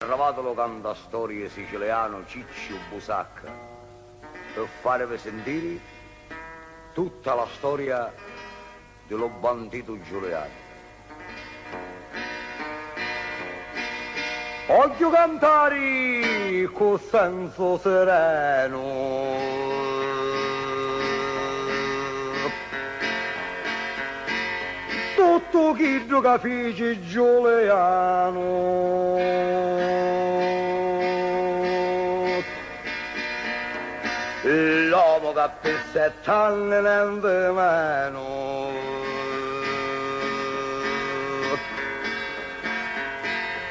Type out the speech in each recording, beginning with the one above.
trovatelo canta storie siciliano Ciccio Busacca per farvi sentire tutta la storia dello bandito Giuliano. Voglio cantare con senso sereno, tutto chi gioca fece Giuliano, l'uomo che per 7 anni non ve meno,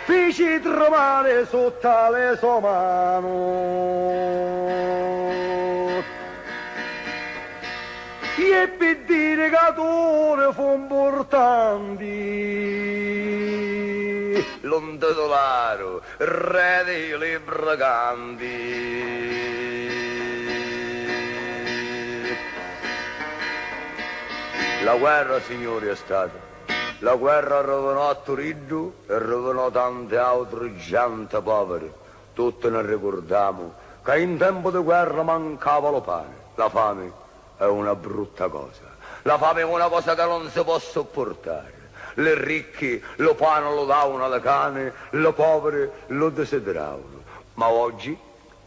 feci trovare sotto le sue mani, e per dire che tu fu importanti, l'un titolaro, re dei librecanti. La guerra, signori, è stata. La guerra rovinò a Torino e rovinò tante altre gente povere. Tutti ne ricordiamo che in tempo di guerra mancava lo pane. La fame è una brutta cosa. La fame è una cosa che non si può sopportare. Le ricchi lo pane lo davano alle cane, le povere lo desideravano. Ma oggi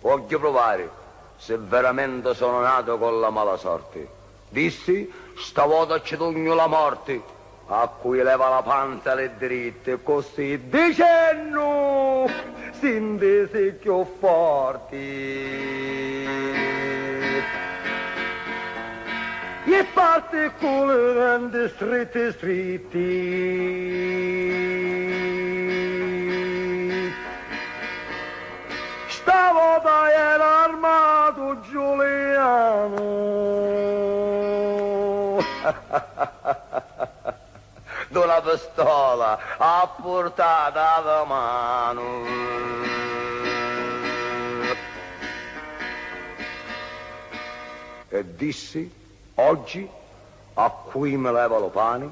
voglio provare se veramente sono nato con la mala sorte. Dissi, stavolta ci togno la morte, a cui leva la panza le dritte, così dicendo si intese più forti. E parte con le denti stretti. Stavolta era armato Giuliano. D'una pistola a portata da mano. E dissi, oggi a cui mi levo lo pane,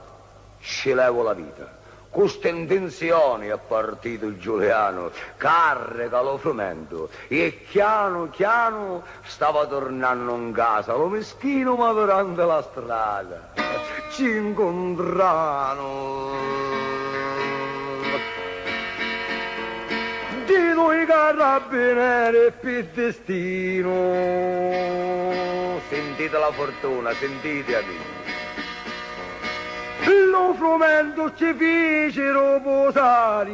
ci levo la vita. Con ste intenzioni è partito il Giuliano, carica lo frumento, e piano piano stava tornando in casa, lo meschino ma durante la strada ci incontrano. Di noi carabinieri per destino. Sentite la fortuna, sentite amici. Lo frumento ci fecero posare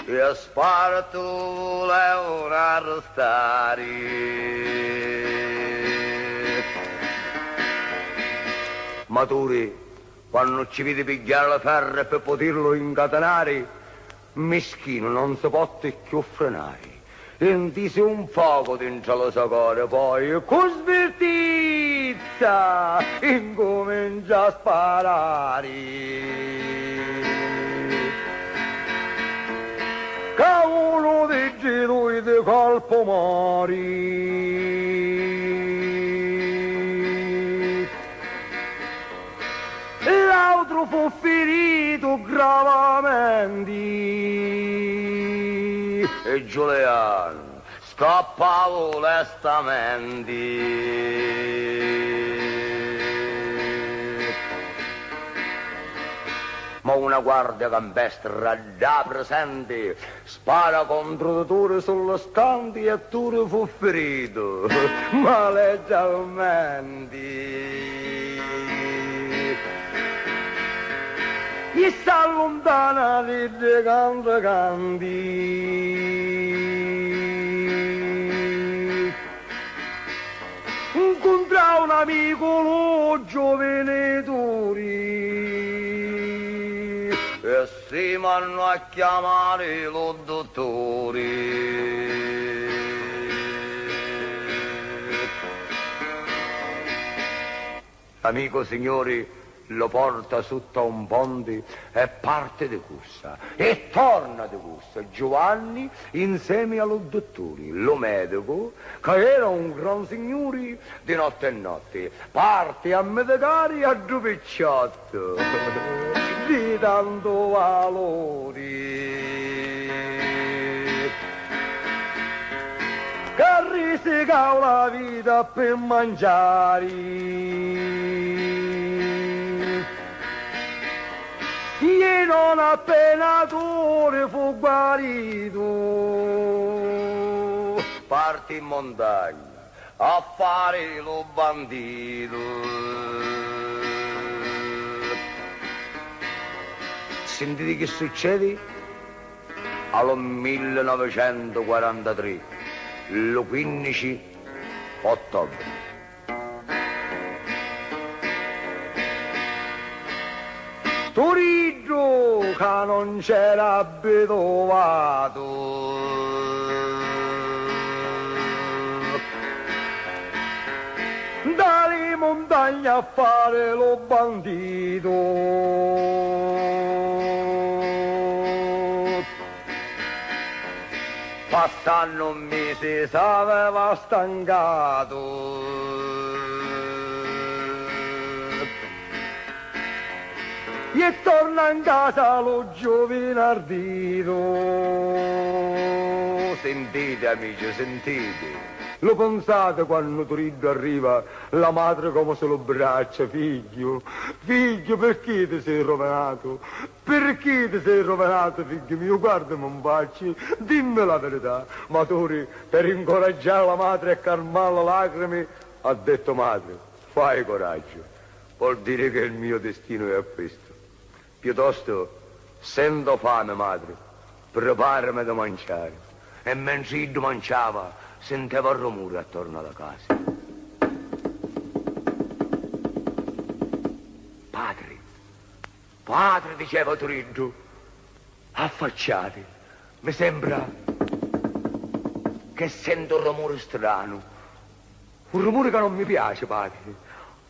e a sparto volevano arrestare. Maturi, quando ci vide pigliare la ferra per poterlo incatenare, meschino non si poté più frenare. Sentise un fuoco dentro la sua cuore, poi con svertizza incomincia a sparare. Che uno dei due di colpo morì, l'altro fu ferito gravemente. E Giuliano scappava lestamente. Ma una guardia campestre da presente spara contro Tore sullo stante e Tore fu ferito malegialmente. E s'allontana di canti. Incontra un amico lo gioveneturi e si vanno a chiamare lo dottore. Amico, signori, lo porta sotto un ponte e parte di corsa e torna di corsa Giovanni insieme allo dottore, lo medico che era un gran signore di notte e notte, parte a medicare a due picciotto di tanto valore. si cava la vita per mangiare. E non appena tu ne fu guarito, parti in montagna a fare lo bandito. Sentite che succede? Allo 1943, lo 15 ottobre. Torino che non c'era abituato, dalle montagne a fare lo bandito. Passando un mese s'aveva stancato, e torna in casa lo giovine ardito. Sentite amici, sentite. Lo pensate quando Torino arriva, la madre come se lo braccia, figlio, figlio, perché ti sei rovinato? Perché ti sei rovinato, figlio mio? Guardami un bacio, dimmi la verità. Ma Tori, per incoraggiare la madre e calmare le lacrime, ha detto: madre, fai coraggio, vuol dire che il mio destino è questo. Piuttosto, sento fame, madre, preparami da mangiare. E mentre io mangiava, sentivo il rumore attorno alla casa. Padre, padre, diceva Torino, affacciate, mi sembra che sento un rumore strano, un rumore che non mi piace, padre.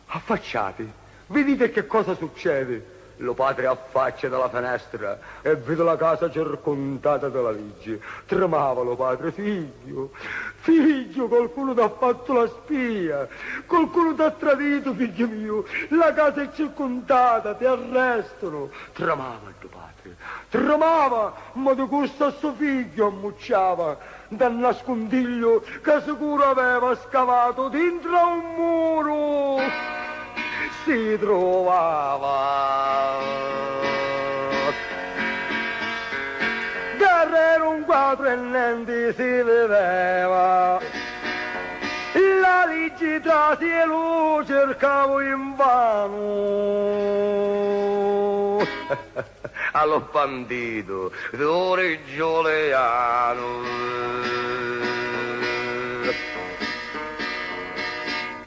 Affacciate, vedete che cosa succede. Lo padre affaccia dalla finestra e vede la casa circondata dalla legge. Tremava lo padre: figlio, figlio, qualcuno ti ha fatto la spia, qualcuno ti ha tradito, figlio mio, la casa è circondata, ti arrestano. Tremava il padre, tremava, ma di questo a suo figlio ammucciava dal nascondiglio che sicuro aveva scavato dentro a un muro. Si trovava era un quadro e niente si vedeva. La ligita e lo cercavo invano. Allo bandito d'ore Giuliano.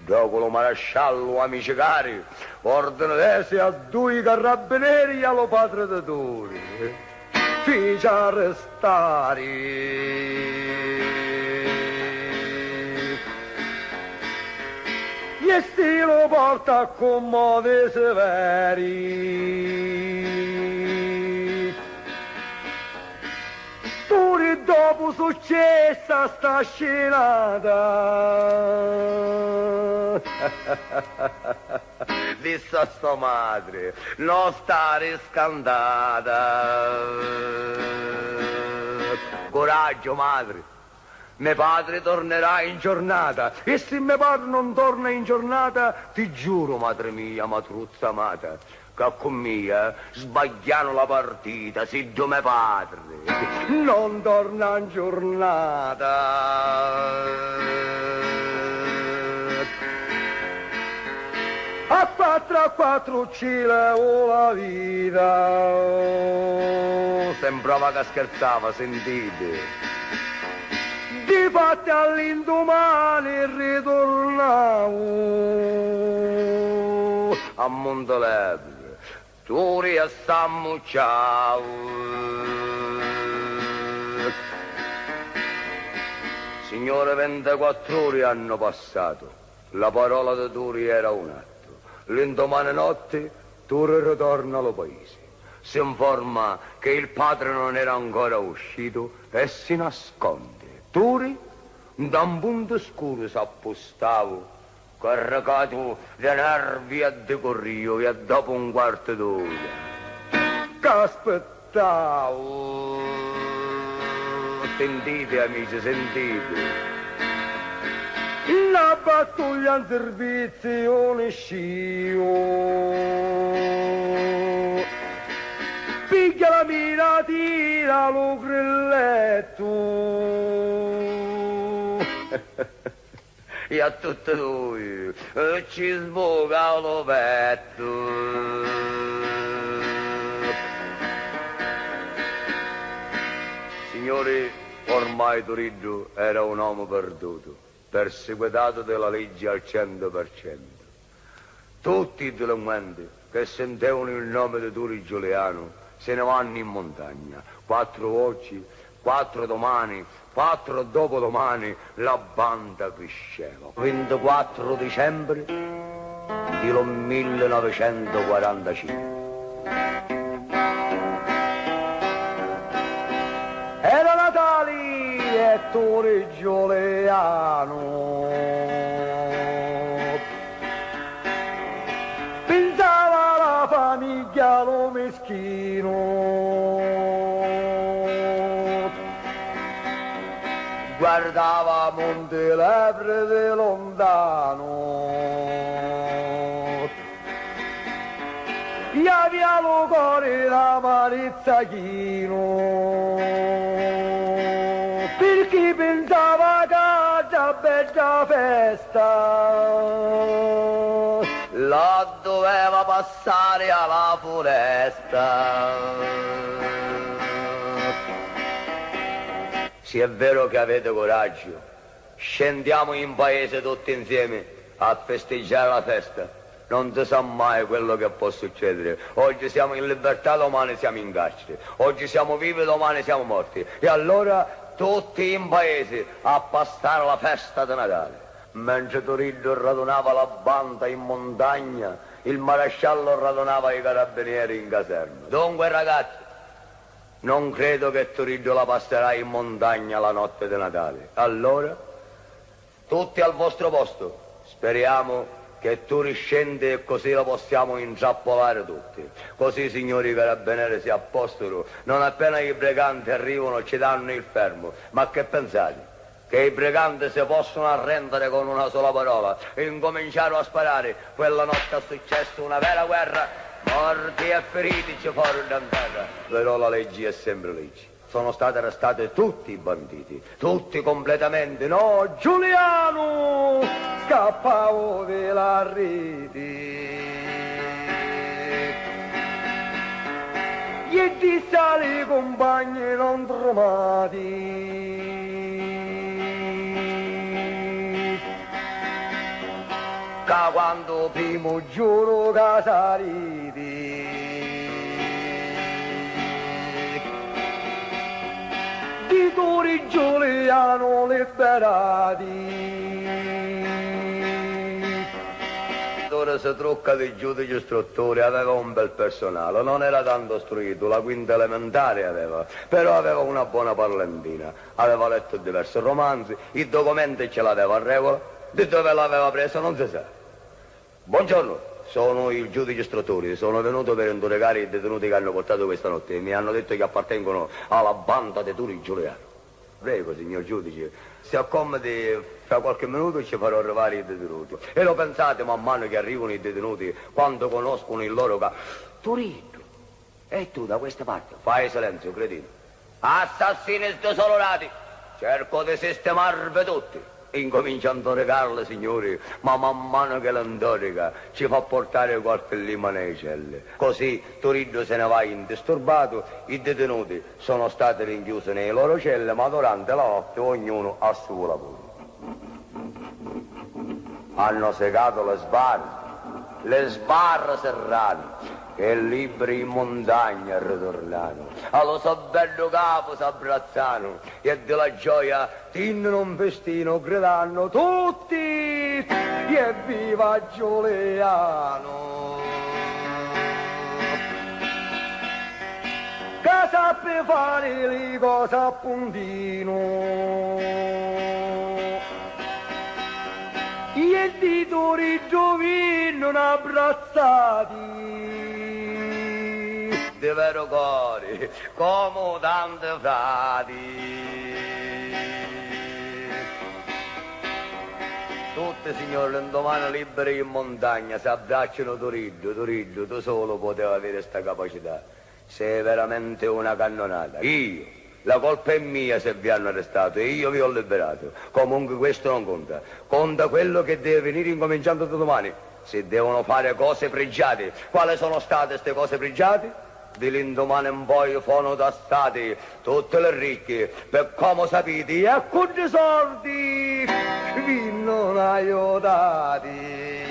Dopo lo maresciallo, amici cari, ordine desi a due carabinieri allo padre de Tori. Fece arrestare. E sti lo porta a commodi severi. Tori dopo successa sta scenata. Disse a sua madre: non stare scandata. Coraggio, madre, mio padre tornerà in giornata, e se mio padre non torna in giornata, ti giuro, madre mia, matruzza amata, che con me sbagliano la partita, se Dio mio padre non torna in giornata. A 4 uccidevo la vita. Sembrava che scherzava, sentite. Difatti all'indomani ritornavo a Montelebre, Turi a Sammucciao. Signore, 24 ore hanno passato, la parola di Turi era un'altra. L'indomani notte Turi ritorna allo paese, si informa che il padre non era ancora uscito e si nasconde. Turi da un punto scuro si appostava, caricato di nervi e di corrio, e dopo un quarto d'ora che aspettavo. Sentite amici, sentite. la battaglia in servizio ne scio. Piglia la mira, tira lo grilletto. E a tutti noi ci sbuca lo petto. Signori, ormai Turiddu era un uomo perduto, perseguitato dalla legge al 100%. Tutti i delinquenti che sentivano il nome di Turi Giuliano se ne vanno in montagna. 4 oggi, 4 domani, 4 dopodomani, la banda cresceva. 24 dicembre del 1945. Era Natale e Turi Giuliano pensava alla famiglia lo meschino, guardava Monte Lepre di lontano, gli aveva lo cuore da Marizzachino, perché pensava che già bella festa la doveva passare alla foresta. Se è vero che avete coraggio, scendiamo in paese tutti insieme a festeggiare la festa. Non si sa mai quello che può succedere. Oggi siamo in libertà, domani siamo in carcere. Oggi siamo vivi, domani siamo morti. E allora tutti in paese a passare la festa di Natale. Mentre Turiddu radunava la banda in montagna, il maresciallo radunava i carabinieri in caserma. Dunque ragazzi, non credo che Turiddu la passerà in montagna la notte di Natale. Allora, tutti al vostro posto. Speriamo che tu riscendi e così lo possiamo intrappolare tutti. Così, signori carabinieri, si appostano. Non appena i briganti arrivano ci danno il fermo. Ma che pensate? Che i briganti si possono arrendere con una sola parola e incominciarono a sparare. Quella notte è successo una vera guerra, morti e feriti ci furono da terra. Però la legge è sempre legge. Sono stati arrestati tutti i banditi, tutti completamente. No, Giuliano scappavo della rete. Gli disse ai compagni non trovati. Che quando primo giuro che saliti di Turi Giuliano liberati. Ora si trucca di giudice istruttore, aveva un bel personale, non era tanto istruito, la quinta elementare aveva, però aveva una buona parlentina, aveva letto diversi romanzi, i documenti ce l'aveva a regola, di dove l'aveva preso non si sa. Buongiorno, sono il giudice istruttore, sono venuto per interrogare i detenuti che hanno portato questa notte e mi hanno detto che appartengono alla banda di Turi Giuliano. Prego, signor giudice, si accomodi, fra qualche minuto ci farò arrivare i detenuti. E lo pensate man mano che arrivano i detenuti quando conoscono il loro capo. Turiddu, e tu da questa parte? Fai silenzio, cretino. Assassini sdesolorati, cerco di sistemarvi tutti. Incomincia a interrogarle, signori, ma man mano che l'interroga ci fa portare qualche lima nei celle. Così Turiddu se ne va indisturbato, i detenuti sono stati rinchiusi nei loro celle, ma durante la notte ognuno al suo lavoro. Hanno segato le sbarre serrane, che liberi in montagna ritornano, allo so bello capo s'abbrazzano e della gioia tinnano un festino gridando tutti e viva Giuliano. Che sappia fare le cose a puntino e di Turiddu non abbrazzati di vero cuore, come tanti frati. Tutti tutti, signore, l'indomani liberi in montagna, si abbracciano Turiddu, Turiddu, tu solo potevi avere questa capacità. Sei veramente una cannonata. Io, la colpa è mia se vi hanno arrestato e io vi ho liberato. Comunque questo non conta. Conta quello che deve venire incominciando da domani. Si devono fare cose pregiate. Quali sono state queste cose pregiate? Di l'indomani in poi sono tastate tutte le ricche, per come sapete, e con i soldi vi non aiutati.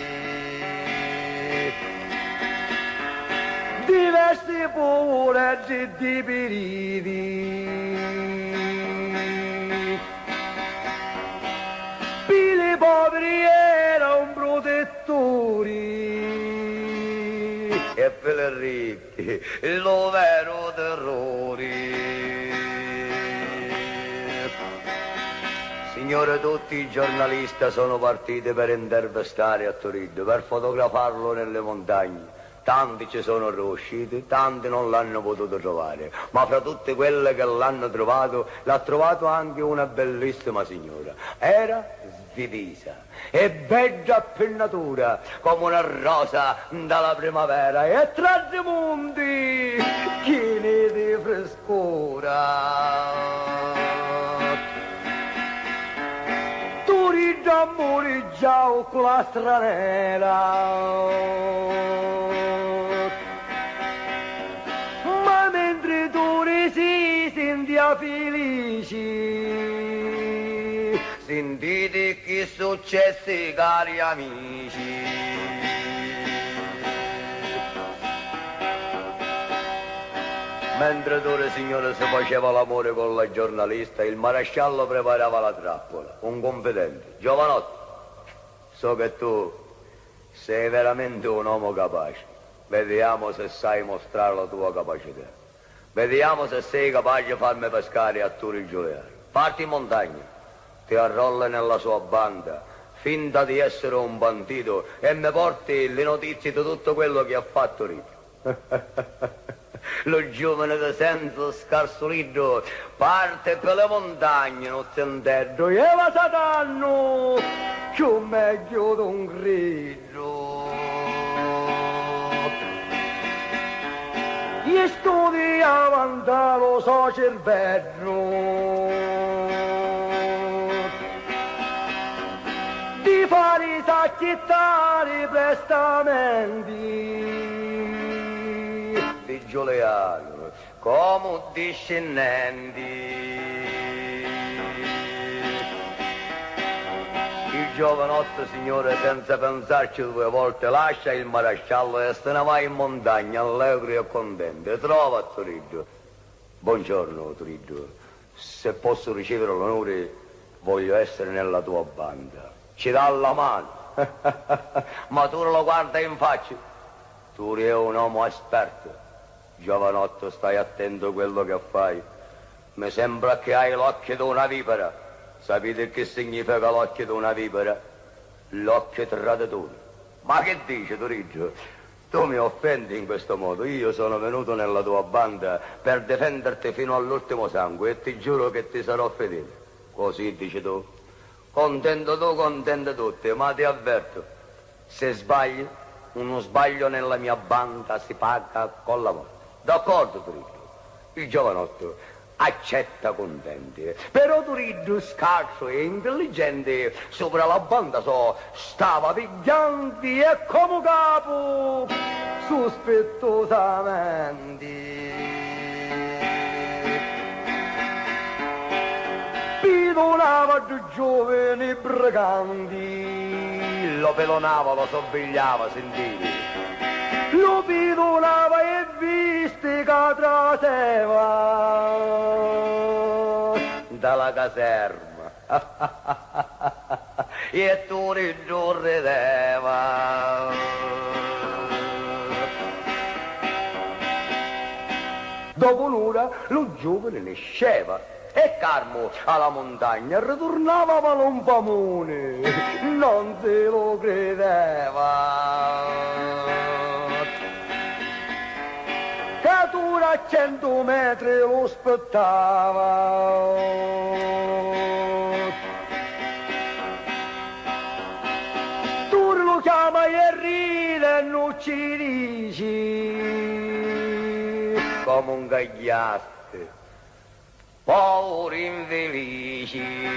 Diversi pure di periti, per i poveri era un protettore, e per le ricche lo vero terrore. Signore, tutti i giornalisti sono partiti per intervistare a Turiddu, per fotografarlo nelle montagne. Tanti ci sono riusciti, tanti non l'hanno potuto trovare, ma fra tutte quelle che l'hanno trovato, l'ha trovato anche una bellissima signora. Era svivisa e bella a pennatura, come una rosa dalla primavera, e tra i monti pieni di frescura. Turiddu ammoreggiavo con la stranera, ma mentre tu si sentia felici, sentite che successe, cari amici. Mentre tu, signore, si faceva l'amore con la giornalista, il maresciallo preparava la trappola. Un confidente. Giovanotto, so che tu sei veramente un uomo capace. Vediamo se sai mostrare la tua capacità. Vediamo se sei capace di farmi pescare a Turi Giuliano. Parti in montagna, ti arrolli nella sua banda, finta di essere un bandito e mi porti le notizie di tutto quello che ha fatto Rito. Lo giovane da senza scarsolido parte per le montagne, non sentendo, e va satanno, più meglio d'un grido. Gli studiava lo so cervello, di fare sacchettare prestamenti di Giuliano come discendenti. Il giovanotto, signore, senza pensarci due volte, lascia il maresciallo e se ne va in montagna allegro e contento e trova Turiddu. Buongiorno Turiddu, se posso ricevere l'onore voglio essere nella tua banda. Ci dà la mano, ma tu lo guarda in faccia. Tu sei un uomo esperto. Giovanotto, stai attento a quello che fai. Mi sembra che hai l'occhio di una vipera. Sapete che significa l'occhio di una vipera? L'occhio traditore. Ma che dici, Turiddu? Tu mi offendi in questo modo. Io sono venuto nella tua banda per difenderti fino all'ultimo sangue e ti giuro che ti sarò fedele. Così dici tu? Contento tu, contento tutti, ma ti avverto, se sbagli, uno sbaglio nella mia banda si paga con la morte. D'accordo, Turiddu? Il giovanotto accetta contenti. Però Turiddu, scarso e intelligente, sopra la banda stava piglianti e come capo sospettosamente. Pidolava due giovani briganti, lo pelonava, lo sorvegliava, sentite. Lo pidolava e viste che traseva dalla caserma e Turiddu rideva. Dopo un'ora lo giovane ne sceva e Carmo alla montagna ritornava ma un famone, non se lo credeva. Catura a 100 metri lo aspettava. ci dici come un gagliaste, poveri infelici.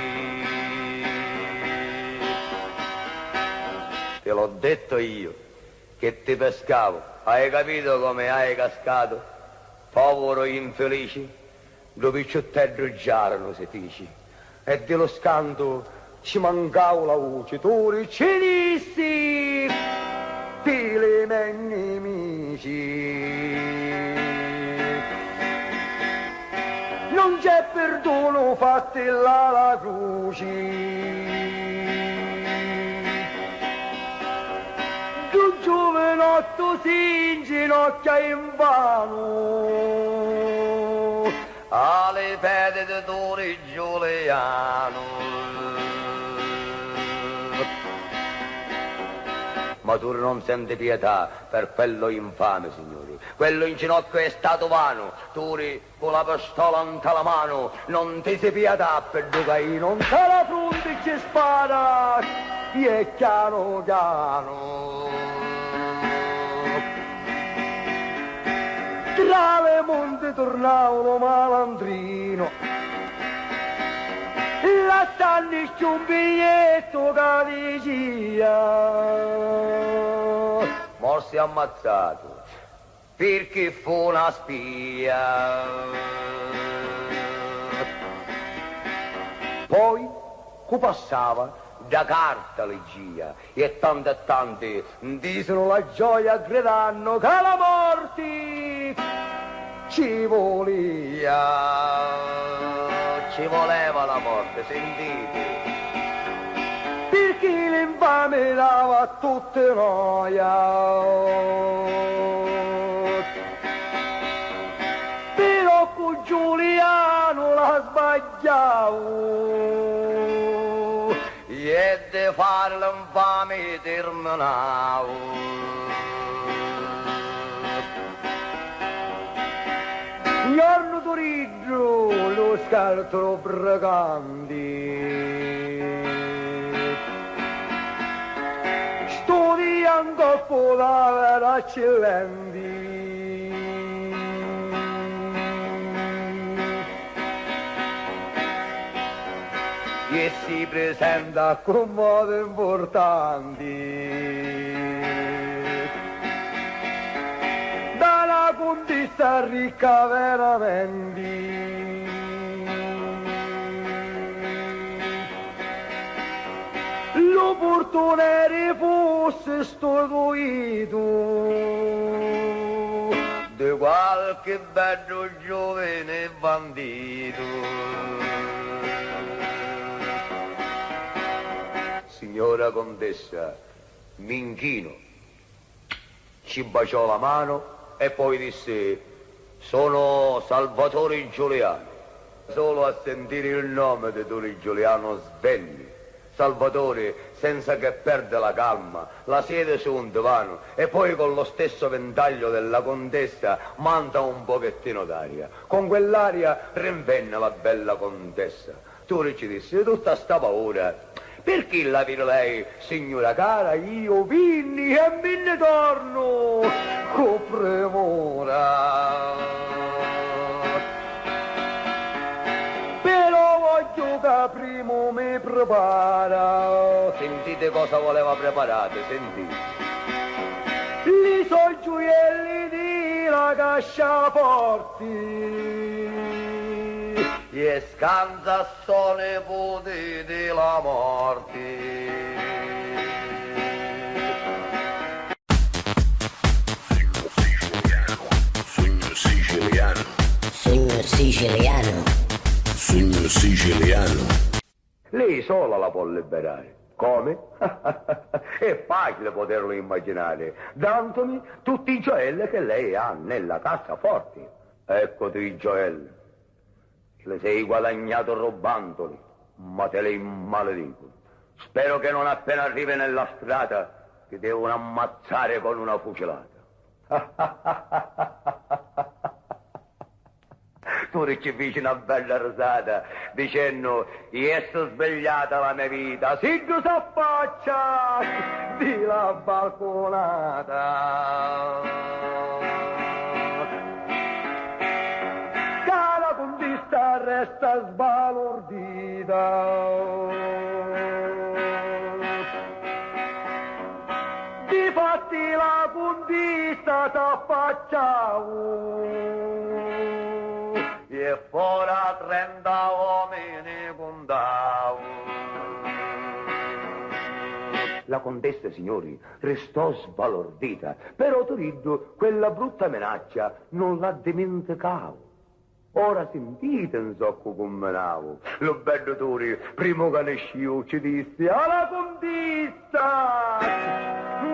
Te l'ho detto io che ti pescavo, hai capito come hai cascato? Povero infelici, dove picciottedro giarno si dici, e dello scanto ci mancava la voce, tu ci dissi, fili miei nemici. Non c'è perdono, fatti là la croce. Tu giovinotto si inginocchia in vano alle fede di Tore Giuliano. Ma tu non senti pietà per quello infame, signori. Quello in ginocchio è stato vano. Tu con la pistola in la mano non ti si pietà per Ducai, non te la fronte ci spara, e piano piano. Tra le monte tornava un malandrino, la stanni un biglietto che diceva morsi ammazzato perché fu una spia. Poi cu passava da carta leggia e tanti disero la gioia gridando che la morte ci voleva la morte, sentite, perché l'infame dava a tutte noia. Però con Giuliano la sbagliavo e di fare l'infame terminavo. Giorno d'origgio lo scaltro bragandi, studiando a povera eccellenti, e si presenta con modo importanti. Contessa ricca veramente, l'opportunere fosse istituito di qualche bello giovane bandito. Signora contessa, mi inchino, ci baciò la mano e poi disse: sono Salvatore Giuliano. Solo a sentire il nome di Tore Giuliano svegli. Salvatore, senza che perde la calma, la siede su un divano e poi con lo stesso ventaglio della contessa manda un pochettino d'aria. Con quell'aria rinvenne la bella contessa. Tore ci disse: tutta sta paura, perché la vede lei, signora cara? Io vinni e me ne torno con premura. Però voglio che prima mi prepara. Sentite cosa voleva preparare, sentite. Li so gioielli di la casciaporti e scansa sono i poteri della morte. Sogno siciliano. Sogno siciliano. Sogno siciliano. Lei sola la può liberare. Come? È facile poterlo immaginare, dandomi tutti i gioielli che lei ha nella cassaforte. Eccoti i gioielli. Le sei guadagnato rubandoli, ma te li maledico. Spero che non appena arrivi nella strada ti devono ammazzare con una fucilata. Tu ci fece una bella risata dicendo è svegliata la mia vita, si tu s'affaccia di la balconata. Che la contista resta sbalordita. Difatti la contista s'affacciava e fuori 30 uomini contavo. La contessa, signori, restò sbalordita, però Turiddu quella brutta minaccia non la dimenticavo. Ora sentite un socco commenavo. Lo bello Turi, primo che ne ci disse alla contessa,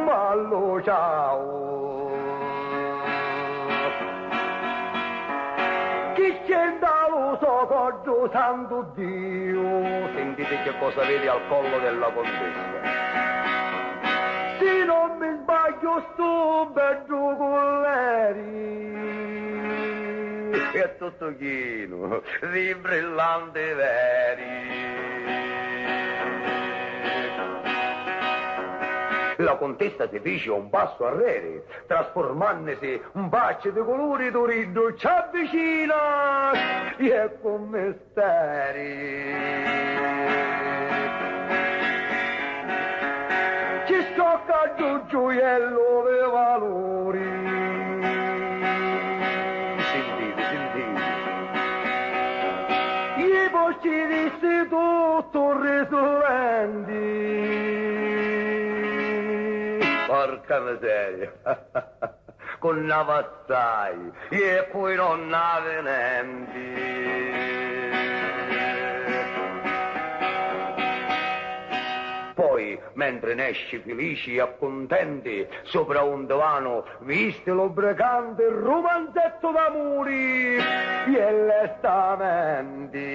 mallo ciao. Chi scenda lo so coggio santo Dio. Sentite che cosa vedi al collo della contessa. Se non mi sbaglio sto bello colleri. È tutto chino, di brillanti veri. La contessa si fece un passo arredo, trasformandosi un bacio di colori Turiddu ci avvicina e con misteri. Ci scocca giù gioiello dei valori. Ci disse tutto risolvendi. Porca miseria, con navassai e poi non avvenenti. Poi, mentre ne esci felici e contenti, sopra un divano, viste l'obrecante romanzetto d'amori e lestamenti.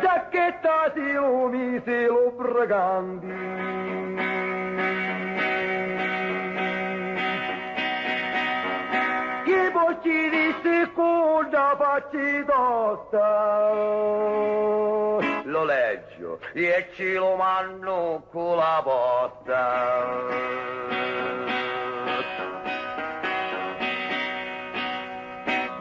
Giacchetta si lo mise l'obrecante. Che poi ci disse con la faccia tosta. Lo leggio e ci lo mando con la posta.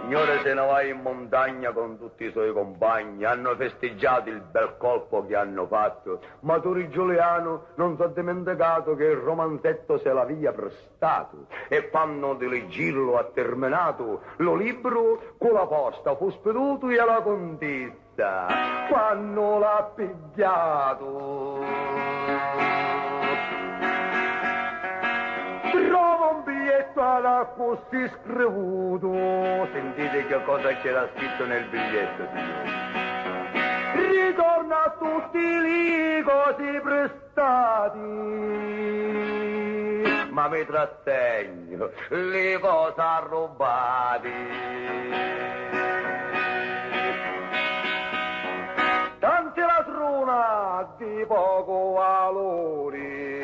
Signore se ne va in montagna con tutti i suoi compagni, hanno festeggiato il bel colpo che hanno fatto, ma Turi Giuliano non si è dimenticato che il romanzetto se l'aveva prestato e quando di leggerlo ha terminato, lo libro con la posta fu speduto e la contessa quando l'ha pigliato. Trova un biglietto alla così scrivuto. Sentite che cosa c'era scritto nel biglietto, signore. Ritorna a tutti i cosi prestati, ma mi trattegno le cose rubate. Tanti ladrona di poco valore.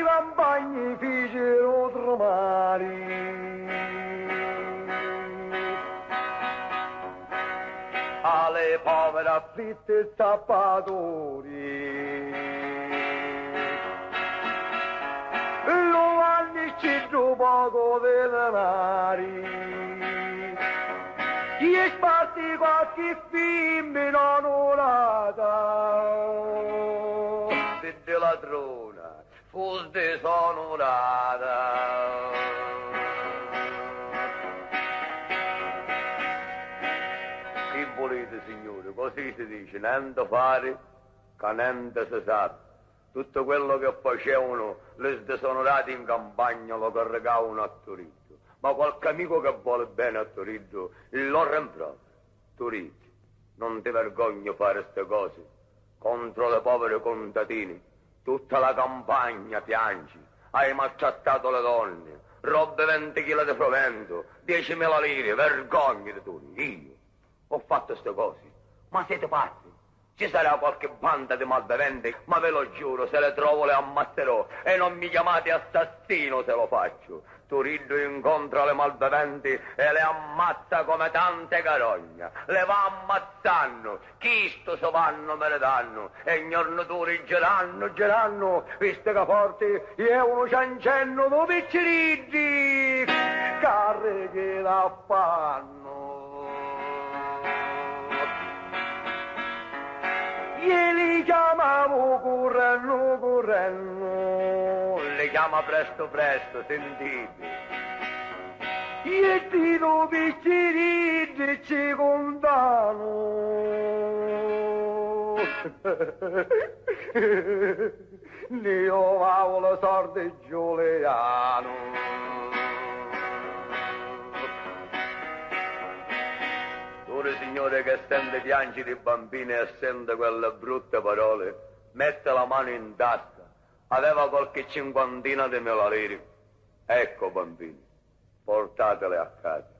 Campagni fecero trovare alle povere afflitte stappatori. Lo vanno ci poco dei denari e sparti qualche femmina onorata de ladrona fu desonorata. Che volete, signore? Così si dice, niente fare, che niente si sa. Tutto quello che facevano le desonorate in campagna lo carregavano a Turiddu. Ma qualche amico che vuole bene a Turiddu lo rimprovera. Turiddu, non ti vergogni a fare queste cose contro le povere contadine. Tutta la campagna piangi, hai maltrattato le donne, robe 20 kg di provento, 10.000 lire, vergognati tu. Io ho fatto queste cose, ma siete pazzi? Ci sarà qualche banda di malviventi, ma ve lo giuro, se le trovo le ammazzerò e non mi chiamate assassino se lo faccio. Turiddu incontra le malviventi e le ammazza come tante carogne. Le va ammazzando, chi sto so vanno me le danno, e i giornatori geranno, visto che forti io uno ciancenno dove picciriddi, carichi da fanno. Io li chiamavo correndo, li chiama presto, sentite. Io ti lo picciriddi ci contano. Io avevo la sorte Giuliano. Signore che sente piangi di bambini e sente quelle brutte parole, mette la mano in tasca, aveva qualche cinquantina di mila lire. Ecco bambini, portatele a casa.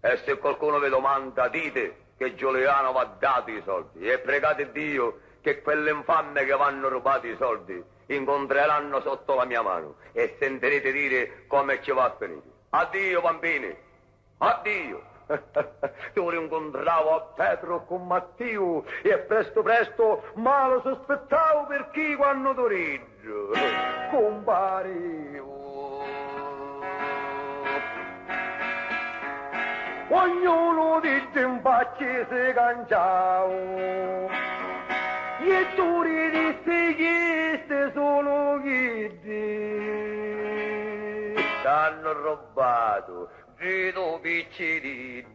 E se qualcuno vi domanda, dite che Giuliano va dato i soldi e pregate Dio che quell'infame che vanno rubati i soldi incontreranno sotto la mia mano e sentirete dire come ci va a finire. Addio bambini, addio. Io rincontravo a Pietro con Matteo e presto ma lo sospettavo per chi quando Torino comparivo. Ognuno di impacci si canciavo e tu ridissi che sono chi t'hanno rubato Gido picciriddi.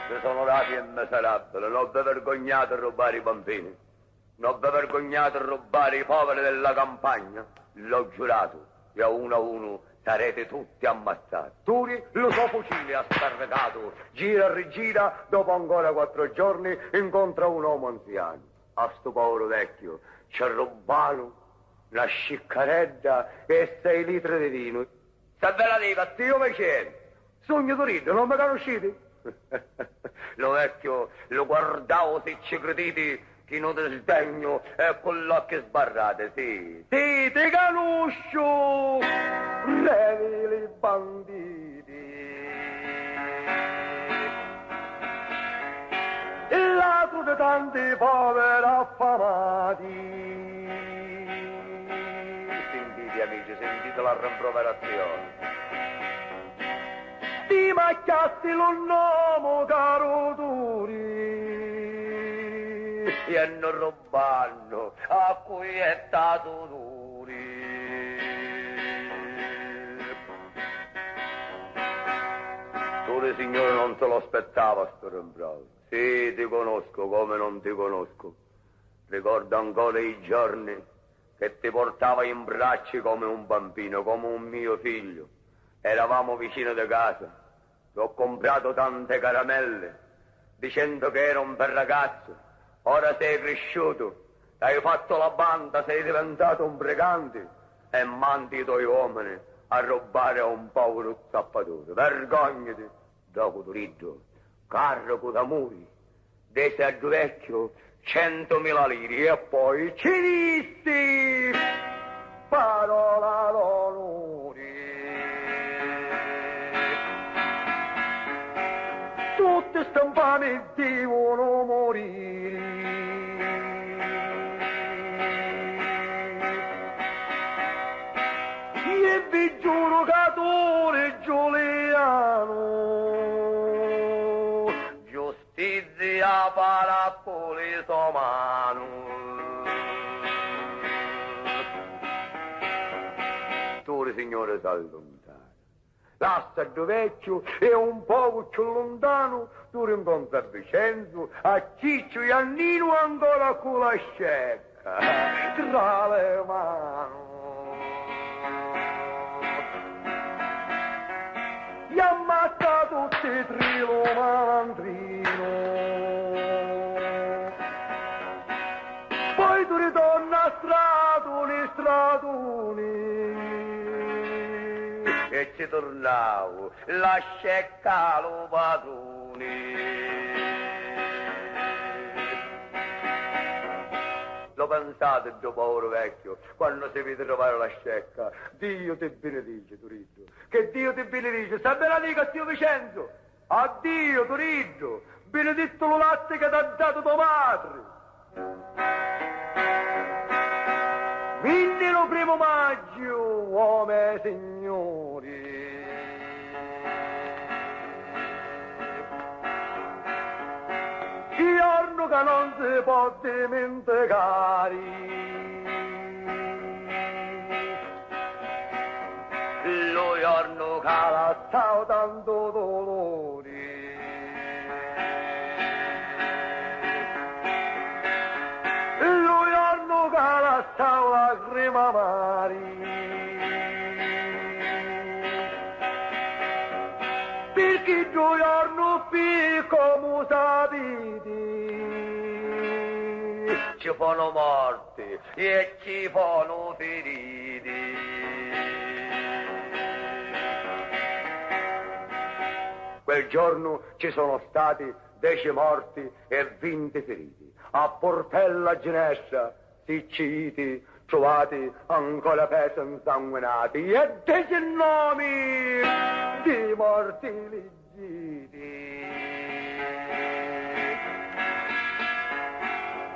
Se sono rati e miserabili, non vi vergognate a rubare i bambini, non vi vergognate a rubare i poveri della campagna, l'ho giurato, e a uno sarete tutti ammazzati. Turi lo suo fucile ha scarregato, gira e rigira, dopo ancora 4 giorni incontra un uomo anziano. A sto povero vecchio ci rubano una sciccaredda e 6 litri di vino. Se ve la dico, Dio mi c'è. Sogno Torino, non mi conoscete? Lo vecchio lo guardavo se ci credete che non ti sdegno e con l'occhio sbarrate, sì, ti conosco, reveli banditi. Il ladro di tanti poveri affamati. Amici, sentite la rimproverazione. Ti macchiasti l'uomo caro Turi e non rubando a cui è stato Turi. Turi signore non se lo aspettava sto rimprovero. Sì, ti conosco come non ti conosco. Ricordo ancora i giorni che ti portava in braccio come un bambino, come un mio figlio. Eravamo vicino di casa, ti ho comprato tante caramelle, dicendo che era un bel ragazzo. Ora sei cresciuto, hai fatto la banda, sei diventato un brigante e mandi i tuoi uomini a rubare a un povero zappatore. Vergognati, dopo Turiddu, carico d'amori, dese a vecchio 100.000 lire e poi ci dissi parola d'onore. Tutti stampani devono morire. E vi giuro catore Giuliano, giustizia paraccoli somano. Tu signore s'allontana, lascia il vecchio e un po' più lontano tu rincontra Vincenzo, a Ciccio e a Nino ancora con la scecca tra le mani. Gli ammazza tutti i trilo malandrino, poi tu ritorna a stradoni e si tornavo, lascia lo padrone. L'ho pensato, Dio povero vecchio, quando si vede trovare la scecca. Dio ti benedice, Turiddu. Che Dio ti benedice. Sta bene amico a Dio Vincenzo. Addio, Turiddu. Benedetto lo latte che ti ha dato tua madre. Quindi lo 1° maggio, uomini e signori. Giorno che non si può dimenticare, lo giorno che l'ha stato tanto dolore, lo giorno che l'ha stato lacrima amari. Perché giorno come sapete ci fanno morti e ci fanno feriti. Quel giorno ci sono stati 10 morti e 20 feriti. A Portella Ginestra, Sicciti, trovati ancora pezzi insanguinati e 10 nomi di morti leggiti.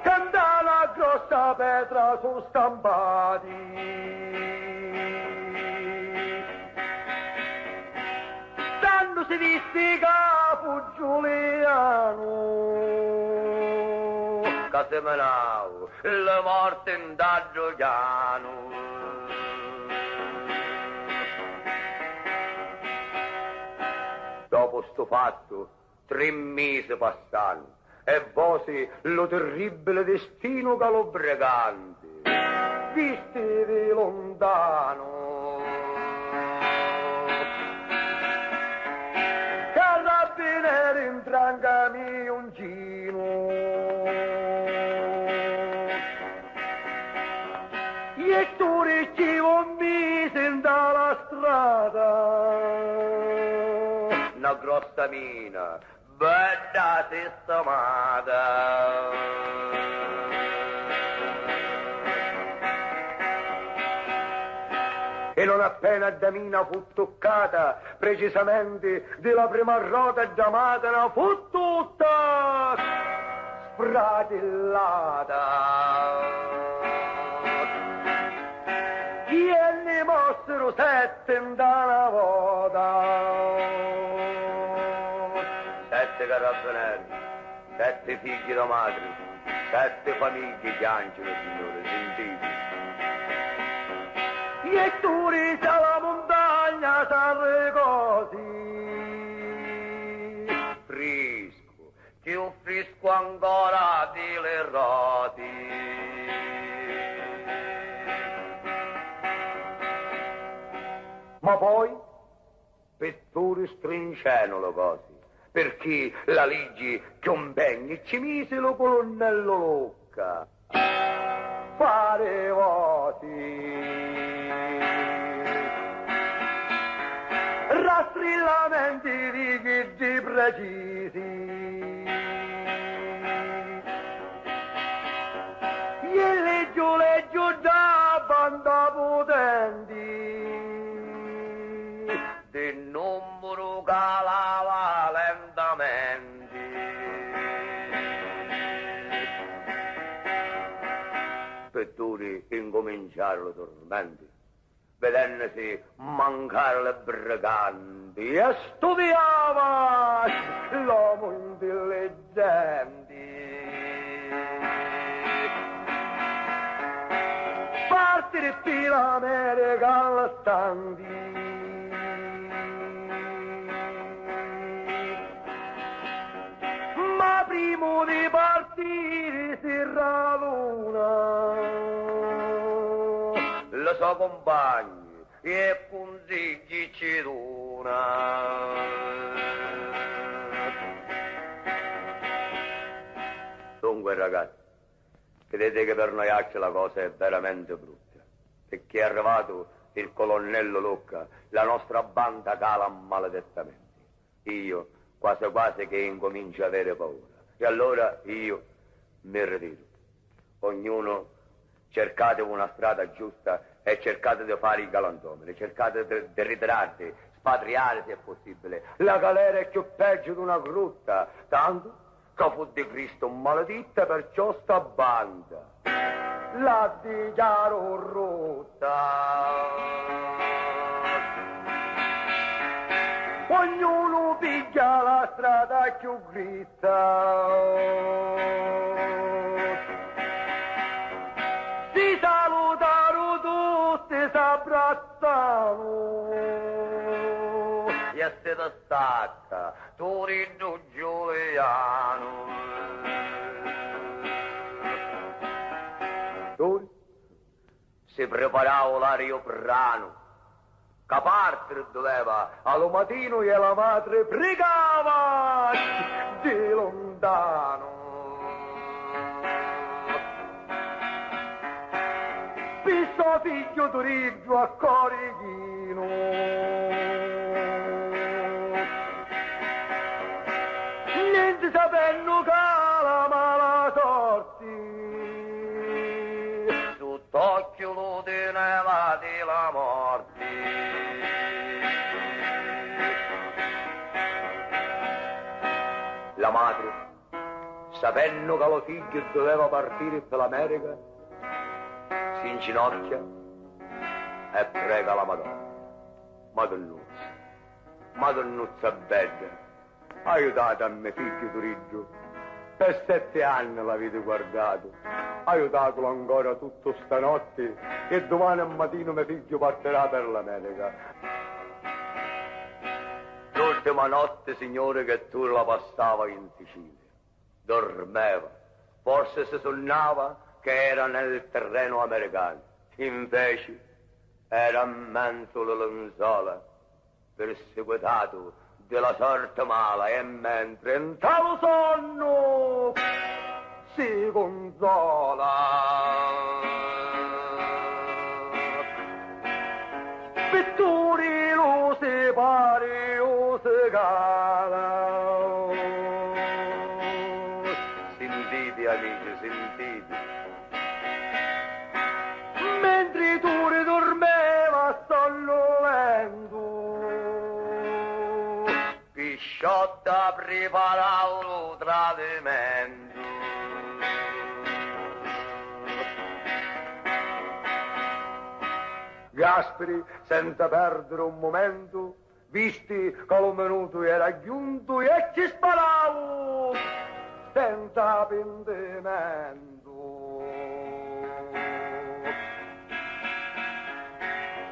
Canta la grossa pietra su stampati, tanto si disse capo Giuliano, che semenavo le morte in da Giuliano. Dopo sto fatto, 3 mesi passano e vosi lo terribile destino calobregante, visti di lontano. Carabinieri in trancami un gino, e turisti vomiti dalla strada, una grossa mina, bella sistemata. E non appena Damina fu toccata, precisamente della prima ruota chiamata, fu tutta sfratellata. E ne mossero 7 in una volta. 7 carabinieri, 7 figli da madre, 7 famiglie piangono, signore, sentite. E tu risa la montagna sarre così. Frisco, più frisco ancora di le roti. Ma poi, pettori stringiano le cose, perché la legge Chiombegni ci mise lo colonnello Lucca. Fare voti, rastrillamenti rigidi precisi, e leggio da banda potenti, del numero calava lentamente. Pettori incominciarono i tormenti, vedendosi mancare le briganti, e studiava l'uomo intelligente. Partire per l'America all'astanti, ma prima di partire si raduna le sue compagne e consigli ci dona. Dunque ragazzi, vedete che per noi la cosa è veramente brutta, perché è arrivato il colonnello Lucca, la nostra banda cala maledettamente. Io quasi quasi che incomincio a avere paura. E allora io mi ritiro. Ognuno cercate una strada giusta e cercate di fare i galantuomini, cercate di ritrarti, spatriare se è possibile. La galera è più peggio di una grutta, tanto che fu di Cristo maleditta, perciò sta banda la dichiaro rotta. Ognuno piglia la strada più dritta. Si salutano tutti, si abbracciano e si distacca Torino Giuliano. Si preparava l'Arioprano, che parte doveva allo mattino e la madre pregava di lontano. Pisso figlio d'Origgio a Corichino, niente sapendo che la mala sorte sott'occhio lo teneva della morte. La madre, sapendo che lo figlio doveva partire per l'America, si inginocchia e prega la Madonna. Madonnuzza bella, aiutate a mio figlio Torino. Per 7 anni l'avete guardato, aiutatelo ancora tutto stanotte e domani al mattino mio figlio partirà per l'America. L'ultima notte, signore, che tu la passava in Sicilia, dormeva, forse si sonnava che era nel terreno americano, invece era in mezzo alle lenzuola, perseguitato della sorte mala, e mentre in tale sonno si consola. Pittori lo si pare o si cala. Sentite amici, sentite. Mentre tu ridormeva sonnolento, Pisciotta preparava lo tradimento. Gasperi, senza perdere un momento, visti che lo minuto era giunto, e ci sparavo senza pentimento.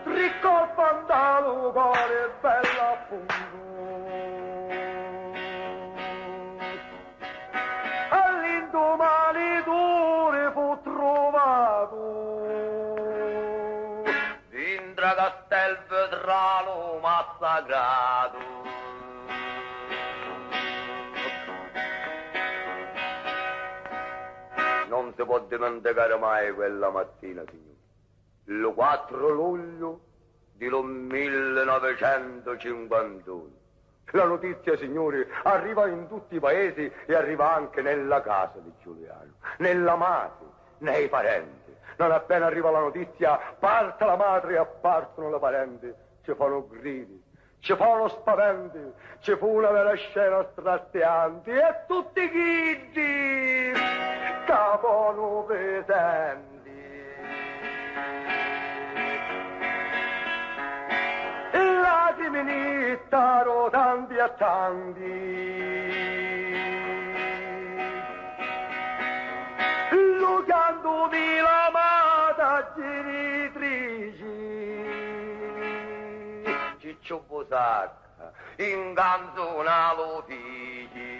Ricolpando al cuore bella appunto, all'indomani dure fu trovato Indra Castel Vedrano massacrato. Non si può dimenticare mai quella mattina, signore. Il 4 luglio del 1951. La notizia, signori, arriva in tutti i paesi e arriva anche nella casa di Giuliano, nella madre, nei parenti. Non appena arriva la notizia, parte la madre e partono le parenti. Ci fanno gridi, ci fanno spaventi, ci fu una vera scena straziante e tutti i ghidi capano presenti. Lacrime iniziarono tanti a tanti, lucciandomi l'amata genitrice, Ciccio Bosacca incanzonava figli.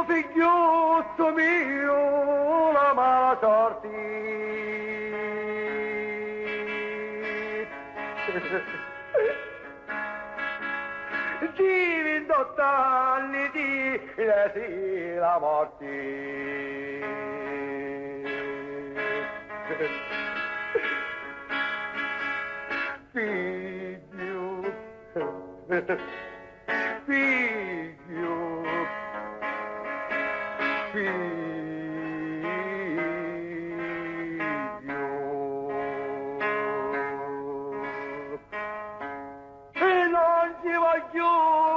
Figliuzzo mio, la mala sorte. di 28 anni di sì, la morte. Figlio, figlio, figlio. E non ci voglio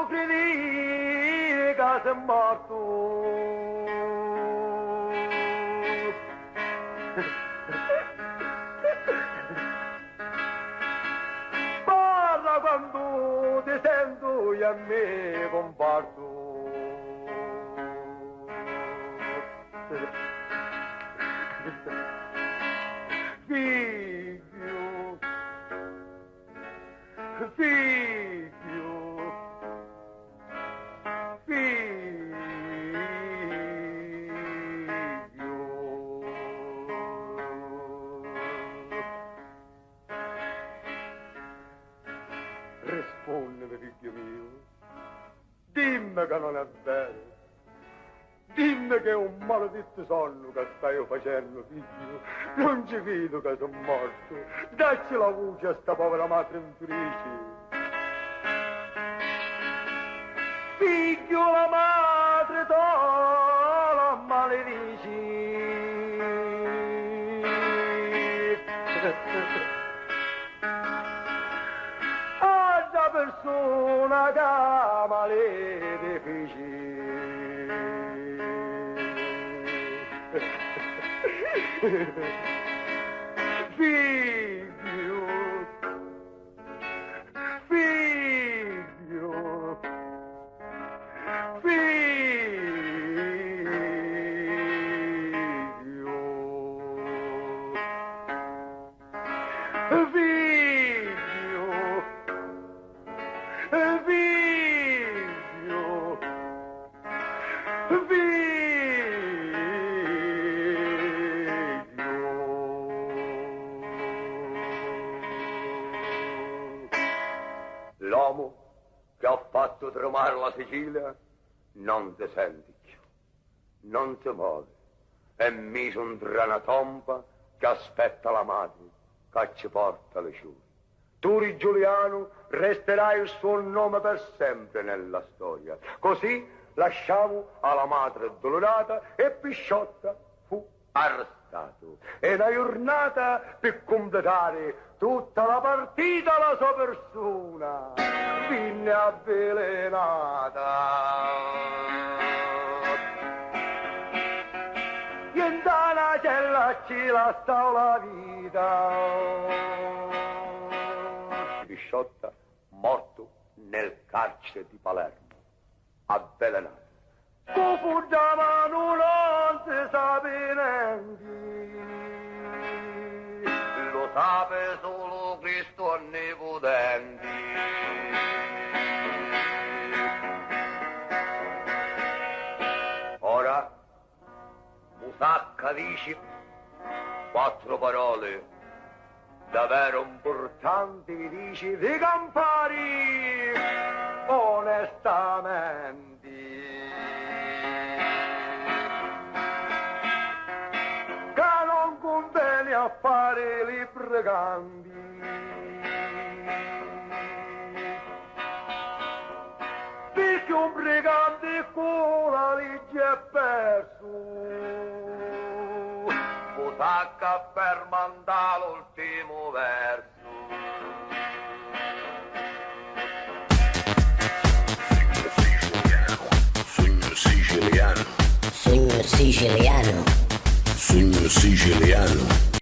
credere che sei morto. Parla quando ti sento e a me comparto. Figlio, figlio, rispondimi, figlio mio, dimmi che non è vero, dimmi che è un maledetto sonno che stai facendo, figlio, non ci vedo che sono morto, dacci la voce a sta povera madre infelice. Figlio, la madre la maledici. Alla persona che maledici. Figlio, figlio, l'uomo che ha fatto tremare la Sicilia non ti sente più, non ti muove, è messo tra una tomba che aspetta la madre che ci porta le ciure. Tu, Giuliano, resterai il suo nome per sempre nella storia. Così lasciamo alla madre addolorata e Pisciotta fu arrestato. E la giornata per completare tutta la partita la sua persona venne avvelenata. E in una cella ci lasciò la vita. Pisciotta morto nel carcere di Palermo, avvelenato. Fu da mano non si sa niente, lo sape solo Cristo onnipotente. Ora Musacca dice 4 parole davvero importanti, dici di Campari onestamente. Che non conviene a fare i briganti, perché un brigante con la legge è perso. Musacca per mandare l'ultimo verso. Sogno siciliano. Sogno siciliano. Sogno siciliano.